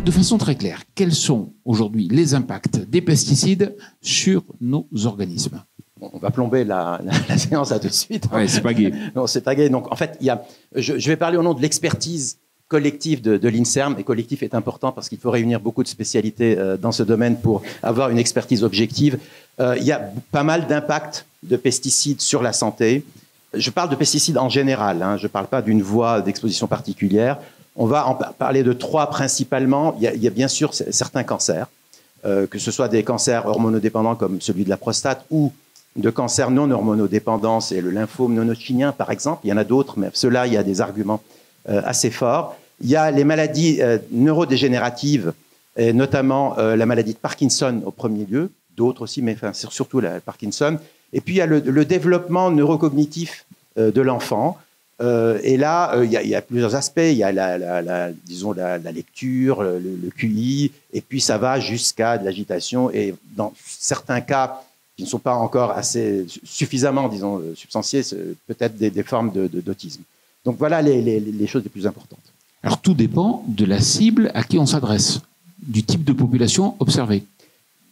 de façon très claire, quels sont aujourd'hui les impacts des pesticides sur nos organismes? On va plomber la séance là tout de suite. Oui, c'est pas gai. Non, c'est pas gai. Donc, en fait, je vais parler au nom de l'expertise collective de l'INSERM. Et collectif est important parce qu'il faut réunir beaucoup de spécialités dans ce domaine pour avoir une expertise objective. Il y a pas mal d'impacts de pesticides sur la santé. Je parle de pesticides en général. Je ne parle pas d'une voie d'exposition particulière. On va en parler de 3 principalement. Il y a bien sûr certains cancers, que ce soit des cancers hormonodépendants comme celui de la prostate ou de cancers non hormonodépendants, c'est le lymphome non-hodgkinien par exemple. Il y en a d'autres, mais ceux-là, il y a des arguments assez forts. Il y a les maladies neurodégénératives, et notamment la maladie de Parkinson au premier lieu, d'autres aussi, mais enfin, surtout la Parkinson. Et puis il y a le développement neurocognitif de l'enfant. Et là, il y a plusieurs aspects. Il y a disons la lecture, le QI, et puis ça va jusqu'à de l'agitation. Et dans certains cas qui ne sont pas encore assez suffisamment, disons, substantiés, peut-être des formes d'autisme. Donc voilà les choses les plus importantes. Alors tout dépend de la cible à qui on s'adresse, du type de population observée.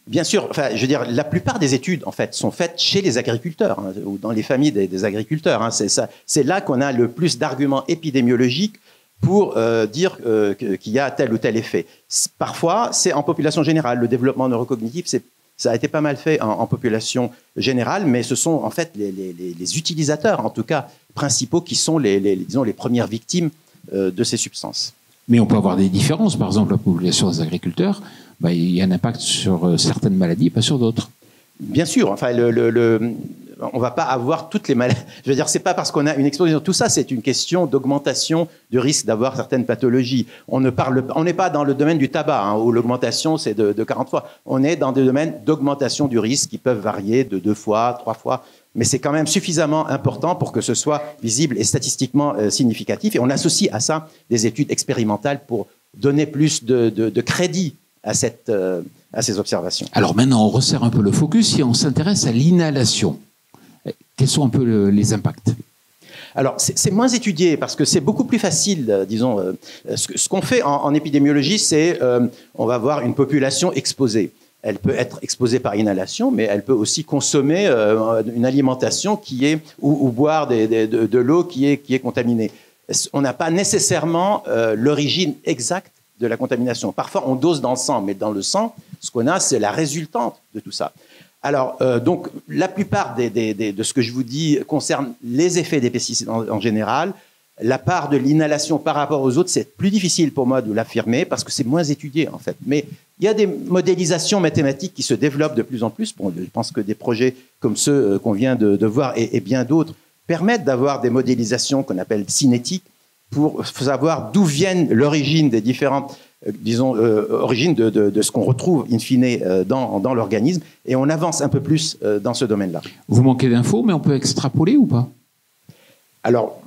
Bien sûr, enfin, je veux dire, la plupart des études, en fait, sont faites chez les agriculteurs, ou dans les familles des agriculteurs. C'est là qu'on a le plus d'arguments épidémiologiques pour dire qu'il y a tel ou tel effet. Parfois, c'est en population générale. Le développement neurocognitif, ça a été pas mal fait en population générale, mais ce sont en fait les utilisateurs, en tout cas principaux, qui sont disons, les premières victimes de ces substances. Mais on peut avoir des différences. Par exemple, la population des agriculteurs, il y a un impact sur certaines maladies, pas sur d'autres. Bien sûr. Enfin, on ne va pas avoir toutes les maladies. Je veux dire, c'est pas parce qu'on a une exposition. Tout ça, c'est une question d'augmentation du risque d'avoir certaines pathologies. On n'est pas dans le domaine du tabac, où l'augmentation, c'est de 40 fois. On est dans des domaines d'augmentation du risque qui peuvent varier de 2 fois, 3 fois. Mais c'est quand même suffisamment important pour que ce soit visible et statistiquement significatif. Et on associe à ça des études expérimentales pour donner plus de crédit à ces observations. Alors maintenant, on resserre un peu le focus et on s'intéresse à l'inhalation. Quels sont un peu les impacts? Alors, c'est moins étudié parce que c'est beaucoup plus facile, disons. Ce qu'on fait en épidémiologie, c'est on va voir une population exposée. Elle peut être exposée par inhalation, mais elle peut aussi consommer une alimentation ou boire de l'eau qui est contaminée. On n'a pas nécessairement l'origine exacte de la contamination. Parfois, on dose dans le sang, mais dans le sang, ce qu'on a, c'est la résultante de tout ça. Alors, donc, la plupart de ce que je vous dis concerne les effets des pesticides en général. La part de l'inhalation par rapport aux autres, c'est plus difficile pour moi de l'affirmer parce que c'est moins étudié, en fait. Mais il y a des modélisations mathématiques qui se développent de plus en plus. Bon, je pense que des projets comme ceux qu'on vient de voir et bien d'autres permettent d'avoir des modélisations qu'on appelle cinétiques pour savoir d'où viennent l'origine des différentes origines de ce qu'on retrouve in fine dans l'organisme, et on avance un peu plus dans ce domaine-là. Vous manquez d'infos, mais on peut extrapoler ou pas? Alors,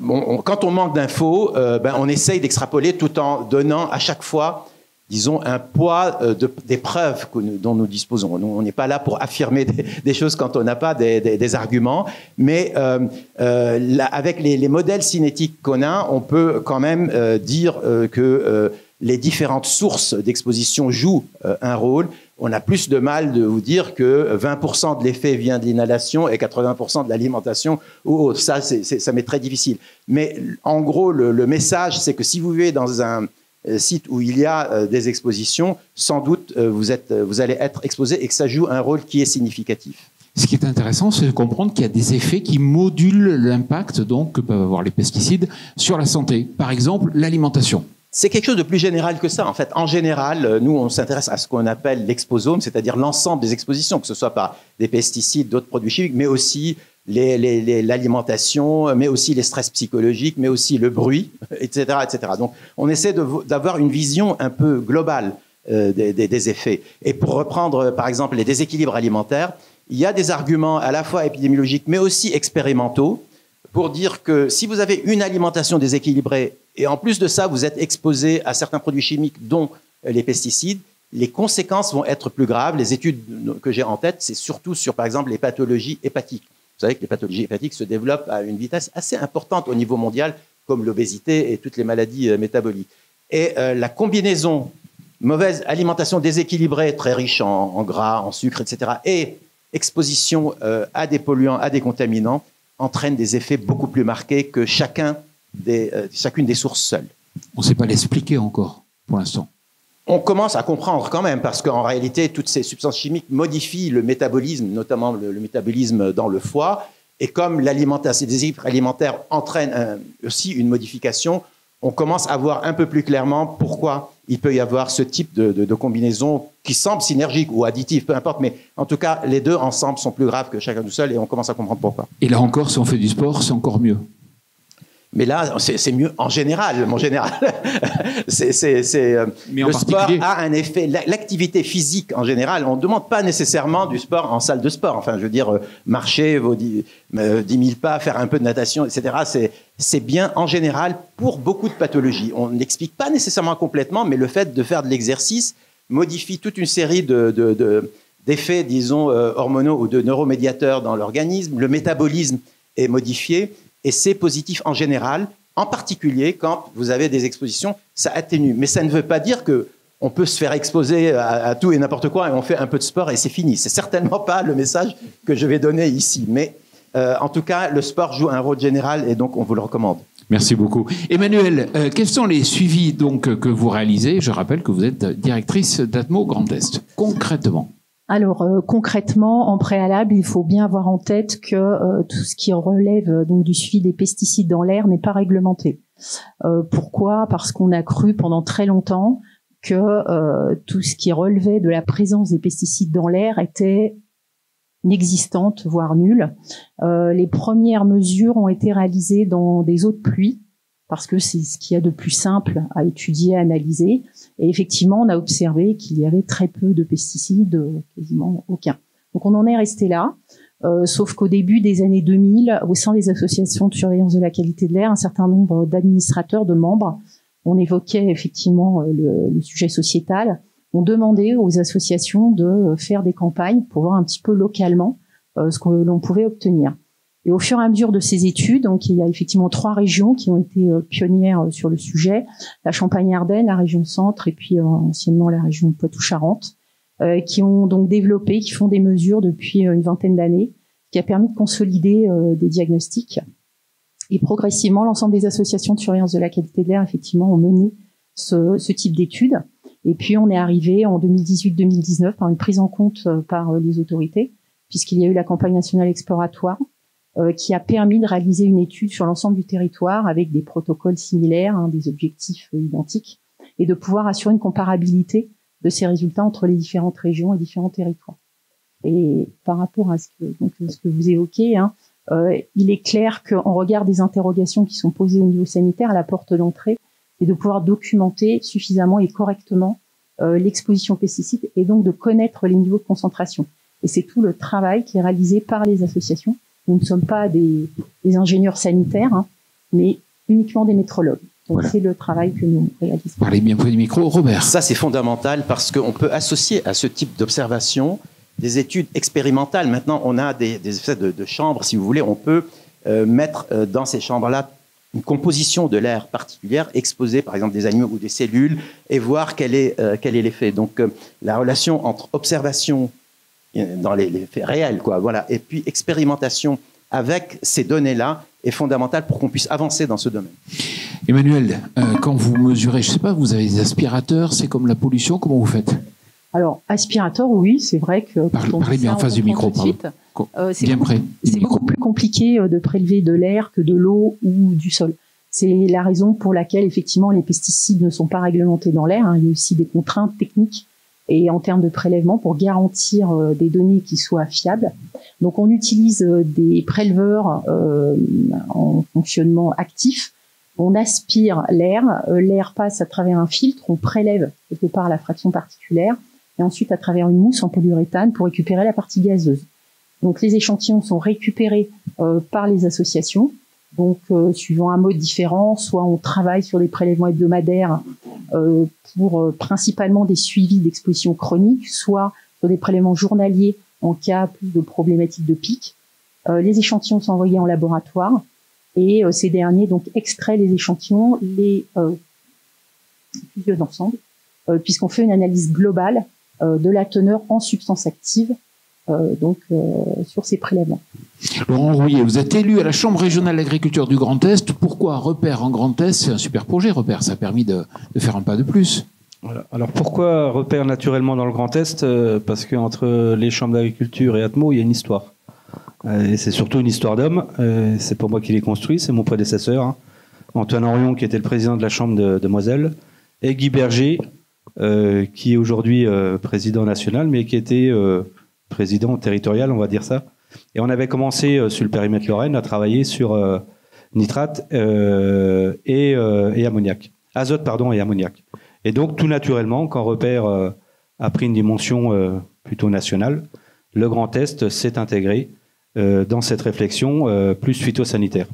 quand on manque d'infos, on essaye d'extrapoler tout en donnant à chaque fois, disons, un poids des preuves dont nous disposons. Nous, on n'est pas là pour affirmer des choses quand on n'a pas des arguments, mais avec les modèles cinétiques qu'on a, on peut quand même dire que les différentes sources d'exposition jouent un rôle. On a plus de mal de vous dire que 20% de l'effet vient de l'inhalation et 80% de l'alimentation ou autre. Ça m'est très difficile. Mais en gros, le message, c'est que si vous vivez dans un site où il y a des expositions, sans doute vous allez être exposé et que ça joue un rôle qui est significatif. Ce qui est intéressant, c'est de comprendre qu'il y a des effets qui modulent l'impact que peuvent avoir les pesticides sur la santé. Par exemple, l'alimentation. C'est quelque chose de plus général que ça. En fait, en général, nous, on s'intéresse à ce qu'on appelle l'exposome, c'est-à-dire l'ensemble des expositions, que ce soit par des pesticides, d'autres produits chimiques, mais aussi l'alimentation, mais aussi les stress psychologiques, mais aussi le bruit, etc., etc. Donc, on essaie d'avoir une vision un peu globale des effets. Et pour reprendre, par exemple, les déséquilibres alimentaires, il y a des arguments à la fois épidémiologiques, mais aussi expérimentaux, pour dire que si vous avez une alimentation déséquilibrée, et en plus de ça, vous êtes exposé à certains produits chimiques, dont les pesticides, les conséquences vont être plus graves. Les études que j'ai en tête, c'est surtout sur, par exemple, les pathologies hépatiques. Vous savez que les pathologies hépatiques se développent à une vitesse assez importante au niveau mondial, comme l'obésité et toutes les maladies métaboliques. Et la combinaison mauvaise alimentation déséquilibrée, très riche en gras, en sucre, etc., et exposition à des polluants, à des contaminants, entraîne des effets beaucoup plus marqués que chacune des sources seules. On ne sait pas l'expliquer encore, pour l'instant. On commence à comprendre quand même, parce qu'en réalité, toutes ces substances chimiques modifient le métabolisme, notamment le métabolisme dans le foie. Et comme l'alimentation, ces déséquilibres alimentaires entraînent aussi une modification, on commence à voir un peu plus clairement pourquoi il peut y avoir ce type de combinaison qui semble synergique ou additive, peu importe. Mais en tout cas, les deux ensemble sont plus graves que chacun tout seul et on commence à comprendre pourquoi. Et là encore, si on fait du sport, c'est encore mieux. Mais là, c'est mieux en général. Mon général, le sport a un effet. L'activité physique en général, on ne demande pas nécessairement du sport en salle de sport. Enfin, je veux dire, marcher vos 10 000 pas, faire un peu de natation, etc. C'est bien en général pour beaucoup de pathologies. On n'explique pas nécessairement complètement, mais le fait de faire de l'exercice modifie toute une série d'effets, disons, hormonaux ou de neuromédiateurs dans l'organisme. Le métabolisme est modifié. Et c'est positif en général, en particulier quand vous avez des expositions, ça atténue. Mais ça ne veut pas dire qu'on peut se faire exposer à tout et n'importe quoi et on fait un peu de sport et c'est fini. C'est certainement pas le message que je vais donner ici. Mais en tout cas, le sport joue un rôle général et donc on vous le recommande. Merci beaucoup. Emmanuelle, quels sont les suivis donc, que vous réalisez? Je rappelle que vous êtes directrice d'Atmo Grand Est. Concrètement. Alors concrètement, en préalable, il faut bien avoir en tête que tout ce qui relève donc du suivi des pesticides dans l'air n'est pas réglementé. Pourquoi? Parce qu'on a cru pendant très longtemps que tout ce qui relevait de la présence des pesticides dans l'air était inexistante, voire nulle. Les premières mesures ont été réalisées dans des eaux de pluie, parce que c'est ce qu'il y a de plus simple à étudier, à analyser. Et effectivement, on a observé qu'il y avait très peu de pesticides, quasiment aucun. Donc on en est resté là, sauf qu'au début des années 2000, au sein des associations de surveillance de la qualité de l'air, un certain nombre d'administrateurs, de membres, on évoquait effectivement le sujet sociétal, ont demandé aux associations de faire des campagnes pour voir un petit peu localement ce que l'on pouvait obtenir. Et au fur et à mesure de ces études, donc il y a effectivement 3 régions qui ont été pionnières sur le sujet, la Champagne-Ardenne, la région Centre et puis anciennement la région Poitou-Charentes, qui ont donc développé, qui font des mesures depuis une vingtaine d'années, qui a permis de consolider des diagnostics. Et progressivement, l'ensemble des associations de surveillance de la qualité de l'air, effectivement, ont mené ce type d'études. Et puis on est arrivé en 2018-2019 par une prise en compte par les autorités, puisqu'il y a eu la campagne nationale exploratoire, qui a permis de réaliser une étude sur l'ensemble du territoire avec des protocoles similaires, des objectifs identiques, et de pouvoir assurer une comparabilité de ces résultats entre les différentes régions et différents territoires. Et par rapport à ce que vous évoquez, il est clair qu'en regard des interrogations qui sont posées au niveau sanitaire à la porte d'entrée, c'est de pouvoir documenter suffisamment et correctement l'exposition aux pesticides et donc de connaître les niveaux de concentration. Et c'est tout le travail qui est réalisé par les associations. Nous ne sommes pas des ingénieurs sanitaires, mais uniquement des métrologues. Donc voilà. C'est le travail que nous réalisons. Parlez bien près du micro, Robert. Ça, c'est fondamental parce qu'on peut associer à ce type d'observation des études expérimentales. Maintenant, on a des effets de chambres, si vous voulez. On peut mettre dans ces chambres-là une composition de l'air particulière, exposer par exemple des animaux ou des cellules et voir quel est l'effet. Donc, la relation entre observation dans les faits réels, quoi, voilà, et puis expérimentation avec ces données-là est fondamentale pour qu'on puisse avancer dans ce domaine. Emmanuelle, quand vous mesurez, je ne sais pas, vous avez des aspirateurs, c'est comme la pollution, comment vous faites? Alors, aspirateur, oui, c'est vrai que... Parlez bien en face du micro, bien près. C'est beaucoup plus compliqué de prélever de l'air que de l'eau ou du sol. C'est la raison pour laquelle, effectivement, les pesticides ne sont pas réglementés dans l'air. Il y a aussi des contraintes techniques et en termes de prélèvement pour garantir des données qui soient fiables. Donc on utilise des préleveurs en fonctionnement actif. On aspire l'air, l'air passe à travers un filtre, on prélève quelque part la fraction particulaire et ensuite à travers une mousse en polyuréthane pour récupérer la partie gazeuse. Donc les échantillons sont récupérés par les associations. Donc, suivant un mode différent, soit on travaille sur des prélèvements hebdomadaires pour principalement des suivis d'exposition chronique, soit sur des prélèvements journaliers en cas plus de problématiques de pic. Les échantillons sont envoyés en laboratoire et ces derniers donc extraient les échantillons, les fusionnent ensemble puisqu'on fait une analyse globale de la teneur en substances actives sur ces prélèvements. Laurent Rouillet, vous êtes élu à la Chambre régionale d'agriculture du Grand Est. Pourquoi Repère en Grand Est? C'est un super projet, Repère. Ça a permis de faire un pas de plus. Voilà. Alors pourquoi Repère naturellement dans le Grand Est? Parce qu'entre les chambres d'agriculture et Atmo, il y a une histoire. Et c'est surtout une histoire d'homme. C'est pas moi qui l'ai construit, c'est mon prédécesseur, hein. Antoine Henrion, qui était le président de la Chambre de Moselle, et Guy Berger, qui est aujourd'hui président national, mais qui était président territorial, on va dire ça. Et on avait commencé sur le périmètre Lorraine à travailler sur nitrate et ammoniac. Azote, pardon, et ammoniac. Et donc, tout naturellement, quand Repère a pris une dimension plutôt nationale, le Grand Est s'est intégré dans cette réflexion plus phytosanitaire.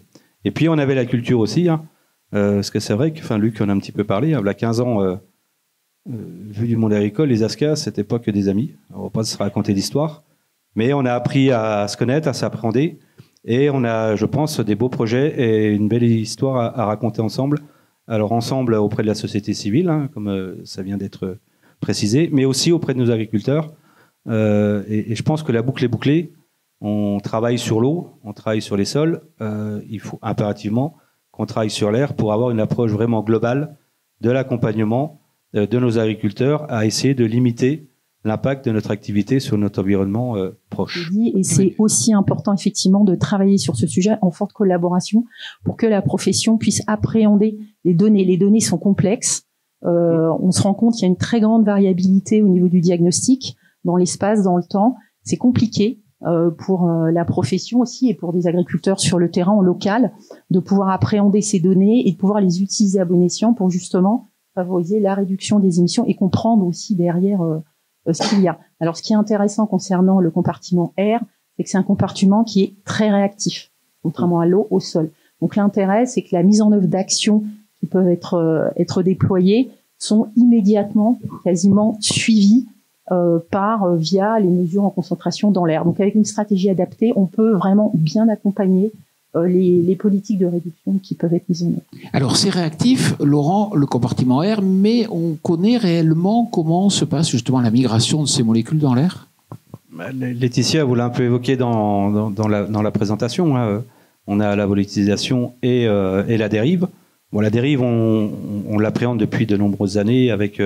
Et puis, on avait la culture aussi, hein, parce que c'est vrai que, enfin, Luc en a un petit peu parlé, il y a 15 ans, vu du monde agricole, les ASCA, c'était pas que des amis. On va pas se raconter d'histoire, mais on a appris à se connaître, à s'appréhender, et on a, je pense, des beaux projets et une belle histoire à raconter ensemble. Alors ensemble auprès de la société civile, hein, comme ça vient d'être précisé, mais aussi auprès de nos agriculteurs. Et je pense que la boucle est bouclée. On travaille sur l'eau, on travaille sur les sols. Il faut impérativement qu'on travaille sur l'air pour avoir une approche vraiment globale de l'accompagnement de nos agriculteurs à essayer de limiter l'impact de notre activité sur notre environnement proche. Et c'est aussi important effectivement de travailler sur ce sujet en forte collaboration pour que la profession puisse appréhender les données. Les données sont complexes. On se rend compte qu'il y a une très grande variabilité au niveau du diagnostic dans l'espace, dans le temps. C'est compliqué pour la profession aussi et pour des agriculteurs sur le terrain en local de pouvoir appréhender ces données et de pouvoir les utiliser à bon escient pour justement favoriser la réduction des émissions et comprendre aussi derrière ce qu'il y a. Alors, ce qui est intéressant concernant le compartiment air, c'est que c'est un compartiment qui est très réactif, contrairement à l'eau, au sol. Donc, l'intérêt, c'est que la mise en œuvre d'actions qui peuvent être déployées sont immédiatement, quasiment suivies via les mesures en concentration dans l'air. Donc, avec une stratégie adaptée, on peut vraiment bien accompagner les politiques de réduction qui peuvent être mises en œuvre. Alors c'est réactif, Laurent, le compartiment air, mais on connaît réellement comment se passe justement la migration de ces molécules dans l'air? Laetitia, vous l'a un peu évoqué dans la présentation, hein. On a la volatilisation et la dérive. Bon, la dérive, on l'appréhende depuis de nombreuses années avec...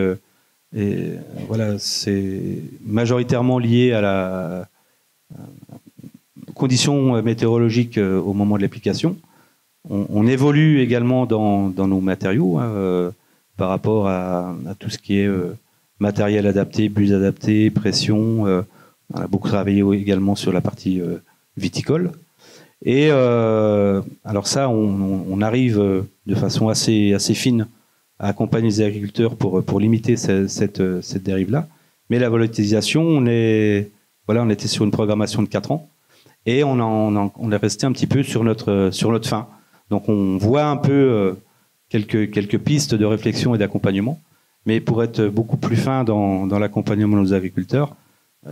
voilà, c'est majoritairement lié à la... conditions météorologiques au moment de l'application. On évolue également dans nos matériaux hein, par rapport à tout ce qui est matériel adapté, bus adapté, pression. On a beaucoup travaillé également sur la partie viticole. Et alors ça, on arrive de façon assez fine à accompagner les agriculteurs pour limiter cette dérive-là. Mais la volatilisation, on était sur une programmation de 4 ans. Et on est resté un petit peu sur notre fin. Donc on voit un peu quelques pistes de réflexion et d'accompagnement. Mais pour être beaucoup plus fin dans l'accompagnement de nos agriculteurs,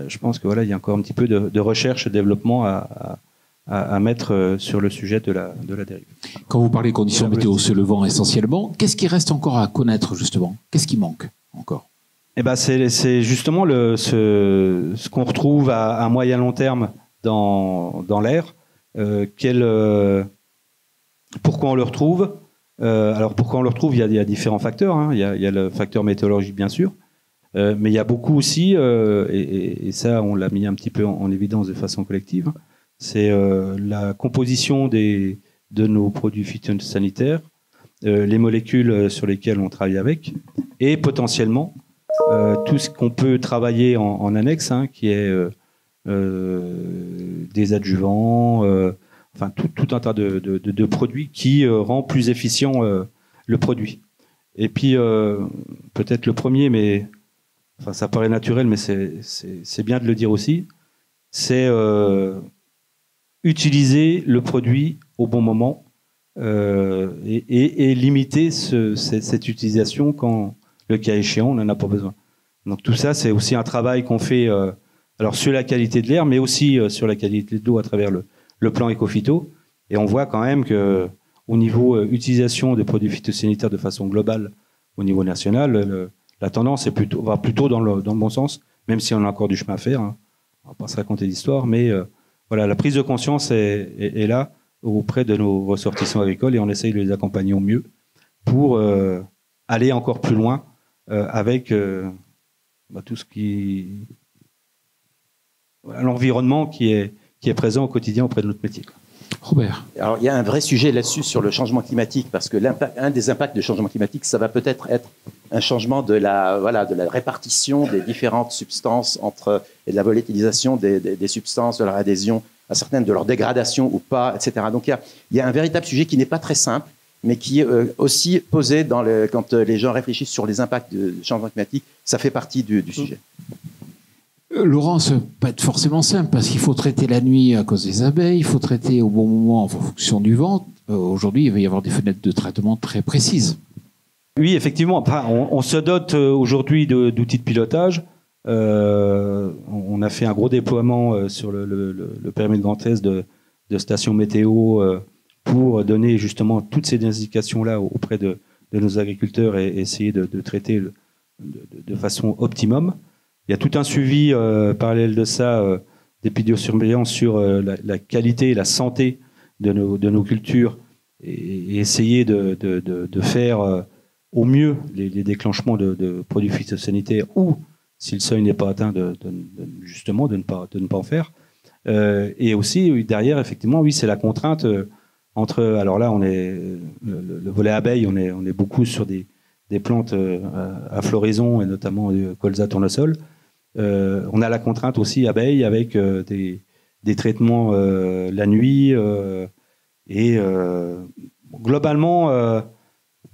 je pense que voilà, il y a encore un petit peu de recherche et développement à mettre sur le sujet de la dérive. Quand vous parlez conditions météo, c'est le vent essentiellement. Qu'est-ce qui reste encore à connaître justement? Qu'est-ce qui manque encore? Eh ben c'est justement ce qu'on retrouve à moyen long terme dans l'air. Pourquoi on le retrouve? Alors pourquoi on le retrouve? Il y a différents facteurs. Hein. Il y a le facteur météorologique bien sûr, mais il y a beaucoup aussi, et ça on l'a mis un petit peu en évidence de façon collective. C'est la composition de nos produits phytosanitaires, les molécules sur lesquelles on travaille avec, et potentiellement tout ce qu'on peut travailler en annexe, hein, qui est des adjuvants, enfin tout un tas de produits qui rend plus efficient le produit. Et puis peut-être le premier, mais enfin ça paraît naturel, mais c'est bien de le dire aussi, c'est utiliser le produit au bon moment et limiter cette utilisation quand, le cas échéant, on n'en a pas besoin. Donc tout ça, c'est aussi un travail qu'on fait alors sur la qualité de l'air, mais aussi sur la qualité de l'eau à travers le plan éco-phyto. Et on voit quand même que au niveau utilisation des produits phytosanitaires de façon globale au niveau national, la tendance va plutôt dans le bon sens, même si on a encore du chemin à faire. Hein. On va pas se raconter d'histoire, mais voilà, la prise de conscience est là auprès de nos ressortissants agricoles et on essaye de les accompagner au mieux pour aller encore plus loin avec tout ce qui l'environnement qui est présent au quotidien auprès de notre métier. Robert. Alors, il y a un vrai sujet là-dessus sur le changement climatique, parce que un des impacts du changement climatique, ça va peut-être être un changement de la répartition des différentes substances et de la volatilisation des substances, de leur adhésion à certaines, de leur dégradation ou pas, etc. Donc, il y a un véritable sujet qui n'est pas très simple, mais qui est aussi posé quand les gens réfléchissent sur les impacts du changement climatique. Ça fait partie du sujet. Laurent, ça ne peut pas être forcément simple parce qu'il faut traiter la nuit à cause des abeilles, il faut traiter au bon moment en fonction du vent. Aujourd'hui, il va y avoir des fenêtres de traitement très précises. Oui, effectivement. On se dote aujourd'hui d'outils de pilotage. On a fait un gros déploiement sur le périmètre Grand Est de stations météo pour donner justement toutes ces indications-là auprès de nos agriculteurs et essayer de traiter de façon optimum. Il y a tout un suivi parallèle de ça, des vidéosurveillance sur la qualité et la santé de nos cultures et essayer de faire au mieux les déclenchements de produits phytosanitaires ou, si le seuil n'est pas atteint, justement de ne pas en faire. Et aussi, derrière, effectivement, oui, c'est la contrainte entre... Alors là, on est le volet abeilles, on est beaucoup sur des plantes à floraison et notamment colza tournesol. On a la contrainte aussi abeilles avec des traitements la nuit et globalement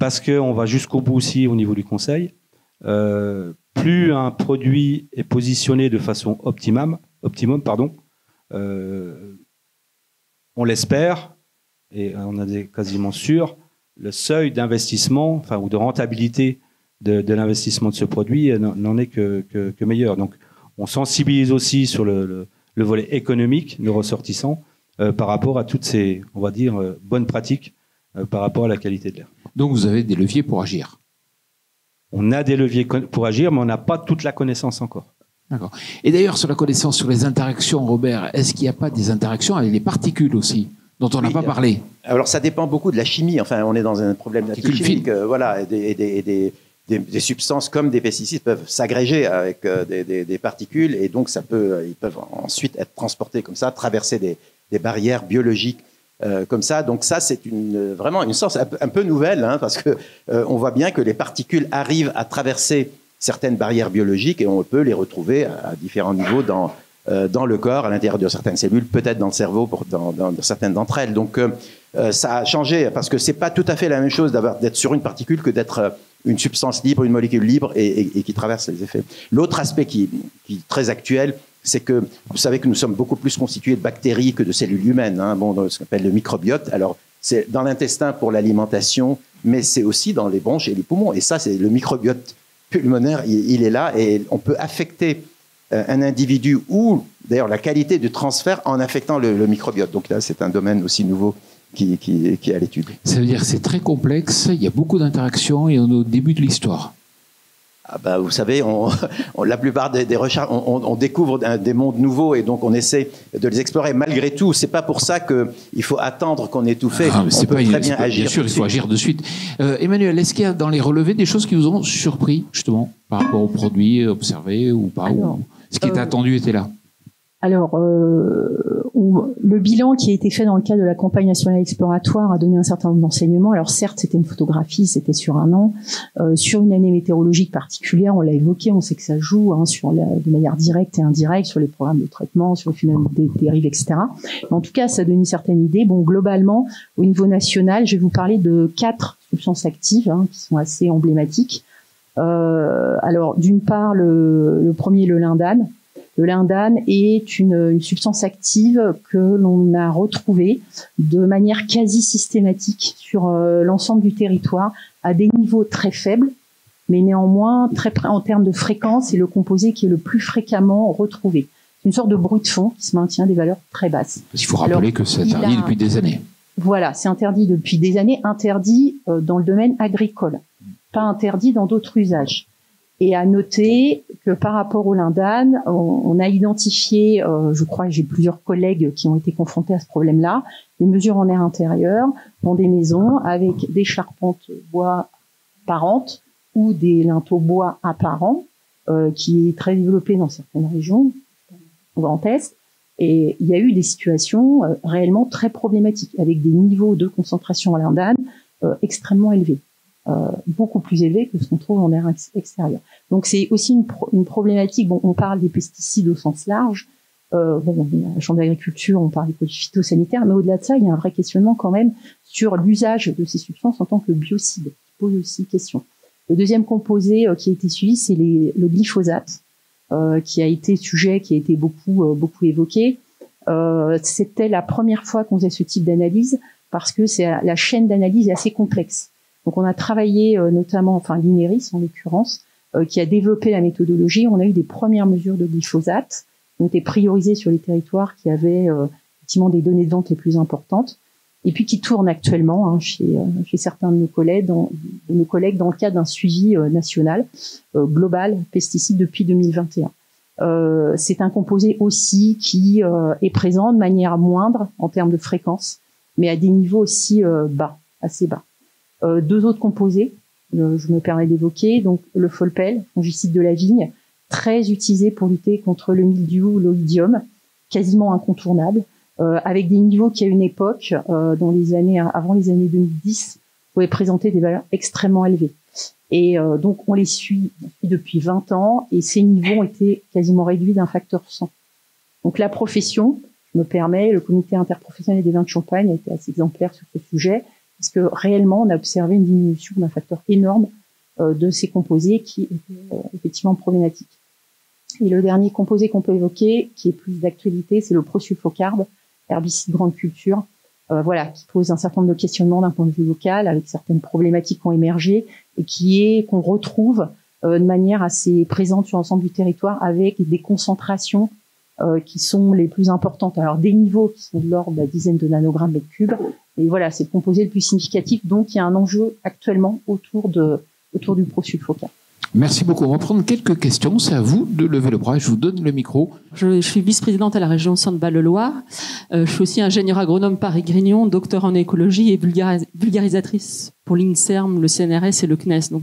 parce qu'on va jusqu'au bout aussi au niveau du conseil, plus un produit est positionné de façon optimum, on l'espère et on est quasiment sûr, le seuil d'investissement ou de rentabilité de l'investissement de ce produit n'en est que meilleur. Donc, on sensibilise aussi sur le volet économique, nos ressortissants, par rapport à toutes ces, on va dire, bonnes pratiques par rapport à la qualité de l'air. Donc, vous avez des leviers pour agir. On a des leviers pour agir, mais on n'a pas toute la connaissance encore. D'accord. Et d'ailleurs, sur la connaissance, sur les interactions, Robert, est-ce qu'il n'y a pas des interactions avec les particules aussi, dont on n'a pas parlé? Alors, ça dépend beaucoup de la chimie. Enfin, on est dans un problème chimique. Voilà, des substances comme des pesticides peuvent s'agréger avec des particules et donc ils peuvent ensuite être transportés comme ça, traverser des barrières biologiques comme ça. Donc ça, c'est vraiment une science un peu nouvelle, hein, parce que on voit bien que les particules arrivent à traverser certaines barrières biologiques et on peut les retrouver à différents niveaux dans le corps, à l'intérieur de certaines cellules, peut-être dans le cerveau dans certaines d'entre elles. Donc ça a changé parce que c'est pas tout à fait la même chose d'être sur une particule que d'être une substance libre, une molécule libre et qui traverse les effets. L'autre aspect qui est très actuel, c'est que vous savez que nous sommes beaucoup plus constitués de bactéries que de cellules humaines, hein, ce qu'on appelle le microbiote. Alors, c'est dans l'intestin pour l'alimentation, mais c'est aussi dans les bronches et les poumons. Et ça, c'est le microbiote pulmonaire, il est là et on peut affecter un individu ou d'ailleurs la qualité du transfert en affectant le microbiote. Donc là, c'est un domaine aussi nouveau qui est à l'étude. Ça veut dire que c'est très complexe, il y a beaucoup d'interactions et on est au début de l'histoire. Ah bah, vous savez, la plupart des recherches, on découvre des mondes nouveaux et donc on essaie de les explorer. Malgré tout, c'est pas pour ça qu'il faut attendre qu'on ait tout fait. On peut très bien agir. Bien sûr, il faut agir de suite. Emmanuel, est-ce qu'il y a dans les relevés des choses qui vous ont surpris, justement, par rapport aux produits observés ou pas? Ce qui était attendu était là? Alors, le bilan qui a été fait dans le cadre de la campagne nationale exploratoire a donné un certain nombre d'enseignements. Alors certes, c'était une photographie, c'était sur un an, sur une année météorologique particulière, on l'a évoqué, on sait que ça joue de manière directe et indirecte sur les programmes de traitement, sur le phénomène des dérives, etc. Mais en tout cas, ça donne une certaine idée. Bon, globalement, au niveau national, je vais vous parler de 4 substances actives qui sont assez emblématiques. Alors, d'une part, le premier, le lindane. Le lindane est une substance active que l'on a retrouvée de manière quasi systématique sur l'ensemble du territoire à des niveaux très faibles, mais néanmoins en termes de fréquence, c'est le composé qui est le plus fréquemment retrouvé. C'est une sorte de bruit de fond qui se maintient à des valeurs très basses. Il faut rappeler que c'est interdit depuis des années. Voilà, c'est interdit depuis des années, interdit dans le domaine agricole, pas interdit dans d'autres usages. Et à noter que par rapport au lindane, on a identifié, je crois que j'ai plusieurs collègues qui ont été confrontés à ce problème-là, des mesures en air intérieur dans des maisons avec des charpentes bois apparentes ou des linteaux bois apparents, qui est très développé dans certaines régions, au Grand Est. Et il y a eu des situations réellement très problématiques, avec des niveaux de concentration à lindane extrêmement élevés. Beaucoup plus élevé que ce qu'on trouve en air extérieur. Donc c'est aussi une problématique. Bon, on parle des pesticides au sens large. Bon, à la Chambre d'agriculture, on parle des produits phytosanitaires, mais au-delà de ça, il y a un vrai questionnement quand même sur l'usage de ces substances en tant que biocides, qui pose aussi question. Le deuxième composé qui a été suivi, c'est le glyphosate, qui a été beaucoup évoqué. C'était la première fois qu'on faisait ce type d'analyse parce que la chaîne d'analyse est assez complexe. Donc on a travaillé notamment, l'INERIS en l'occurrence, qui a développé la méthodologie. On a eu des premières mesures de glyphosate qui ont été priorisées sur les territoires qui avaient effectivement des données de vente les plus importantes, et puis qui tournent actuellement chez certains de nos collègues dans le cadre d'un suivi national global pesticides depuis 2021. C'est un composé aussi qui est présent de manière moindre en termes de fréquence, mais à des niveaux aussi assez bas. Deux autres composés, je me permets d'évoquer, donc le folpel, fongicide de la vigne, très utilisé pour lutter contre le mildiou, l'oïdium, quasiment incontournable, avec des niveaux qui à une époque, avant les années 2010, pouvaient présenter des valeurs extrêmement élevées. Et donc on les suit depuis 20 ans, et ces niveaux ont été quasiment réduits d'un facteur 100. Donc la profession, je me permets, le comité interprofessionnel des vins de Champagne a été assez exemplaire sur ce sujet, parce que réellement, on a observé une diminution d'un facteur énorme de ces composés qui étaient effectivement problématiques. Et le dernier composé qu'on peut évoquer, qui est plus d'actualité, c'est le prosulfocarbe, herbicide grande culture, qui pose un certain nombre de questionnements d'un point de vue local, avec certaines problématiques qui ont émergé, et qu'on retrouve de manière assez présente sur l'ensemble du territoire, avec des concentrations qui sont les plus importantes. Alors des niveaux qui sont de l'ordre de la dizaine de nanogrammes mètre cube. Et voilà, c'est le composé le plus significatif. Donc il y a un enjeu actuellement autour du prosulfocarbe. Merci beaucoup. On va prendre quelques questions. C'est à vous de lever le bras. Je vous donne le micro. Je suis vice-présidente à la région Centre-Val-de-Loire. Je suis aussi ingénieure agronome Paris-Grignon, docteur en écologie et vulgarisatrice pour l'INSERM, le CNRS et le CNES. Donc,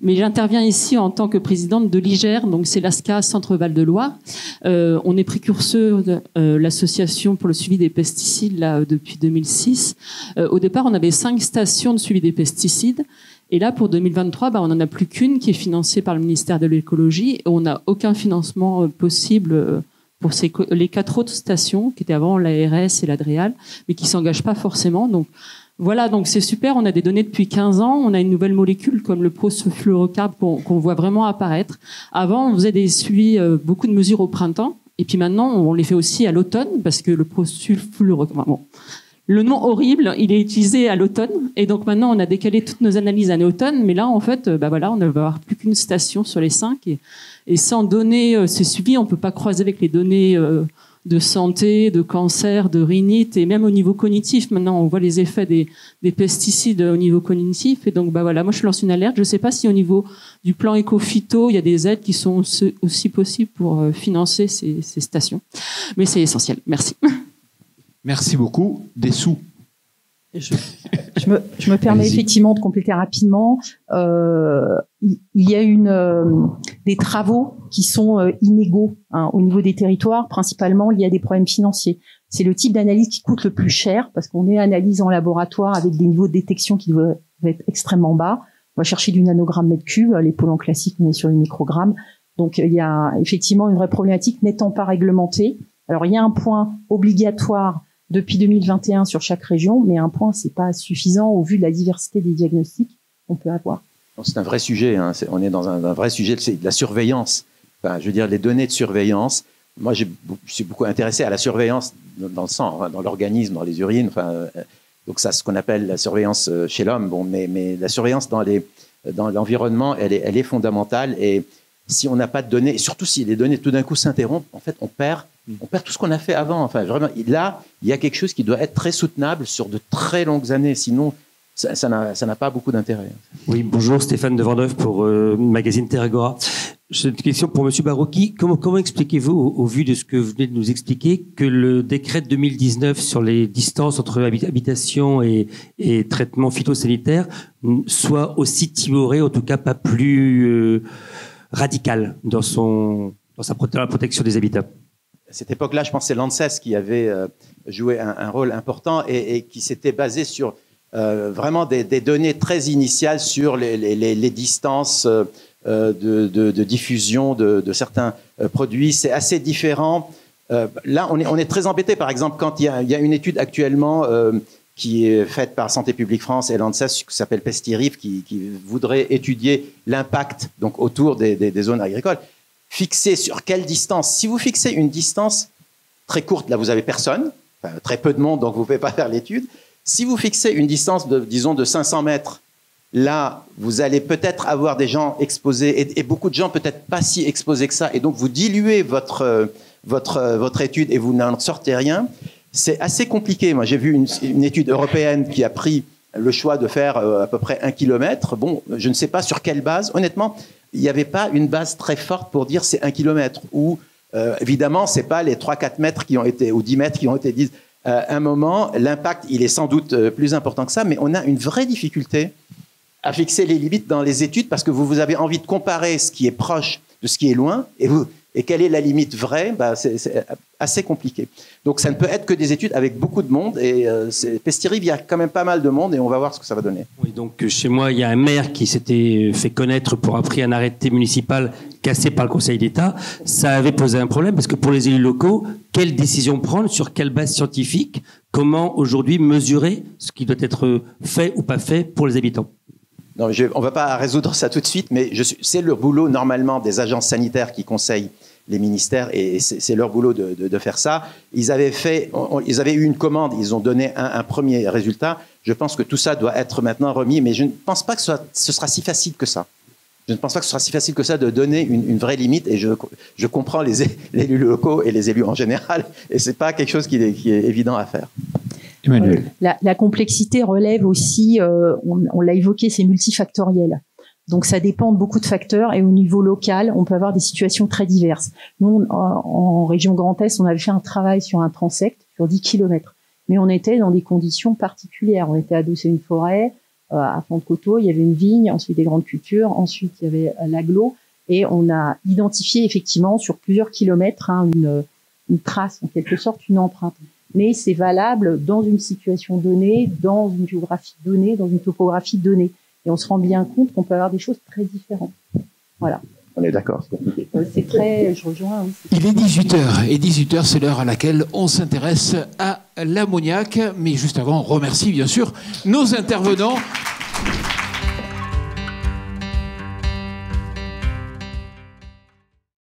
mais j'interviens ici en tant que présidente de l'IGER, donc c'est l'ASCA Centre-Val-de-Loire. On est précurseur de l'association pour le suivi des pesticides là, depuis 2006. Au départ, on avait 5 stations de suivi des pesticides. Et là, pour 2023, on n'en a plus qu'une qui est financée par le ministère de l'écologie. Et on n'a aucun financement possible pour les 4 autres stations, qui étaient avant l'ARS et l'Adréal, mais qui ne s'engagent pas forcément. Donc voilà, donc c'est super. On a des données depuis 15 ans. On a une nouvelle molécule comme le prosulfocarbe qu'on voit vraiment apparaître. Avant, on faisait des suivis, beaucoup de mesures au printemps. Et puis maintenant, on les fait aussi à l'automne, parce que le prosulfocarbe... Le nom horrible, il est utilisé à l'automne, et donc maintenant on a décalé toutes nos analyses à l'automne, mais là en fait, on ne va avoir plus qu'une station sur les 5, et sans données, ces suivis, on ne peut pas croiser avec les données de santé, de cancer, de rhinite, et même au niveau cognitif. Maintenant, on voit les effets des pesticides au niveau cognitif, et donc moi je lance une alerte. Je ne sais pas si au niveau du plan éco-phyto, il y a des aides qui sont aussi possibles pour financer ces stations, mais c'est essentiel. Merci. Merci beaucoup. Des sous. Je me permets effectivement de compléter rapidement. Il y a des travaux qui sont inégaux au niveau des territoires. Principalement, il y a des problèmes financiers. C'est le type d'analyse qui coûte le plus cher parce qu'on est analyse en laboratoire avec des niveaux de détection qui doivent être extrêmement bas. On va chercher du nanogramme mètre cube. Les polluants classiques, on est sur les microgrammes. Donc, il y a effectivement une vraie problématique n'étant pas réglementée. Alors, il y a un point obligatoire depuis 2021 sur chaque région, mais un point, c'est pas suffisant au vu de la diversité des diagnostics qu'on peut avoir. C'est un vrai sujet. On est dans un vrai sujet de la surveillance. Je veux dire, les données de surveillance. Moi, je suis beaucoup intéressé à la surveillance dans le sang, dans l'organisme, dans les urines. Donc ça, ce qu'on appelle la surveillance chez l'homme. Mais la surveillance dans l'environnement, elle est fondamentale. Et si on n'a pas de données, et surtout si les données tout d'un coup s'interrompent, en fait, on perd tout ce qu'on a fait avant. Vraiment, là, il y a quelque chose qui doit être très soutenable sur de très longues années. Sinon, ça n'a pas beaucoup d'intérêt. Oui, bonjour, Stéphane de Vendeuve pour magazine Terragora. J'ai une question pour Monsieur Barocchi. Comment expliquez-vous, au vu de ce que vous venez de nous expliquer, que le décret de 2019 sur les distances entre habitation et traitement phytosanitaire soit aussi timoré, en tout cas pas plus radical dans la protection des habitats? À cette époque-là, je pense que c'est l'ANSES qui avait joué un rôle important et qui s'était basé sur vraiment des données très initiales sur les distances de diffusion de certains produits. C'est assez différent. Là, on est très embêté. Par exemple, quand il y a une étude actuellement qui est faite par Santé publique France et l'ANSES, qui s'appelle Pestirif, qui voudrait étudier l'impact donc autour des zones agricoles. Fixer sur quelle distance? Si vous fixez une distance très courte, là, vous avez personne, enfin, très peu de monde, donc vous ne pouvez pas faire l'étude. Si vous fixez une distance disons, de 500 mètres, là, vous allez peut-être avoir des gens exposés et beaucoup de gens peut-être pas si exposés que ça. Et donc, vous diluez votre étude et vous n'en sortez rien. C'est assez compliqué. Moi, j'ai vu une étude européenne qui a pris le choix de faire à peu près 1 kilomètre. Bon, je ne sais pas sur quelle base. Honnêtement, il n'y avait pas une base très forte pour dire c'est 1 kilomètre. Ou, évidemment, ce n'est pas les 3-4 mètres qui ont été, ou 10 mètres qui ont été dit. À un moment, l'impact, il est sans doute plus important que ça, mais on a une vraie difficulté à fixer les limites dans les études parce que vous avez envie de comparer ce qui est proche de ce qui est loin et quelle est la limite vraie, c'est assez compliqué. Donc ça ne peut être que des études avec beaucoup de monde et Pestirif, il y a quand même pas mal de monde et on va voir ce que ça va donner. Oui, donc chez moi, il y a un maire qui s'était fait connaître pour avoir pris un arrêté municipal cassé par le Conseil d'État. Ça avait posé un problème parce que pour les élus locaux, quelle décision prendre, sur quelle base scientifique, comment aujourd'hui mesurer ce qui doit être fait ou pas fait pour les habitants? Non, on ne va pas résoudre ça tout de suite, mais c'est le boulot normalement des agences sanitaires qui conseillent les ministères et c'est leur boulot de faire ça. Ils avaient eu une commande, ils ont donné un premier résultat. Je pense que tout ça doit être maintenant remis, mais je ne pense pas que ce sera si facile que ça. Je ne pense pas que ce sera si facile que ça de donner une vraie limite et je comprends les élus locaux et les élus en général et ce n'est pas quelque chose qui est évident à faire. Emmanuel. La complexité relève aussi, on l'a évoqué, c'est multifactoriel. Donc ça dépend de beaucoup de facteurs et au niveau local, on peut avoir des situations très diverses. Nous, en région Grand Est, on avait fait un travail sur un transect sur 10 km, mais on était dans des conditions particulières. On était adossé à une forêt, à fond de coteau, il y avait une vigne, ensuite des grandes cultures, ensuite il y avait l'agglo, et on a identifié effectivement sur plusieurs kilomètres une trace, en quelque sorte une empreinte. Mais c'est valable dans une situation donnée, dans une géographie donnée, dans une topographie donnée. Et on se rend bien compte qu'on peut avoir des choses très différentes. Voilà. On est d'accord. C'est très, je rejoins. Oui, il est 18h, et 18h, c'est l'heure à laquelle on s'intéresse à l'ammoniac. Mais juste avant, on remercie bien sûr nos intervenants.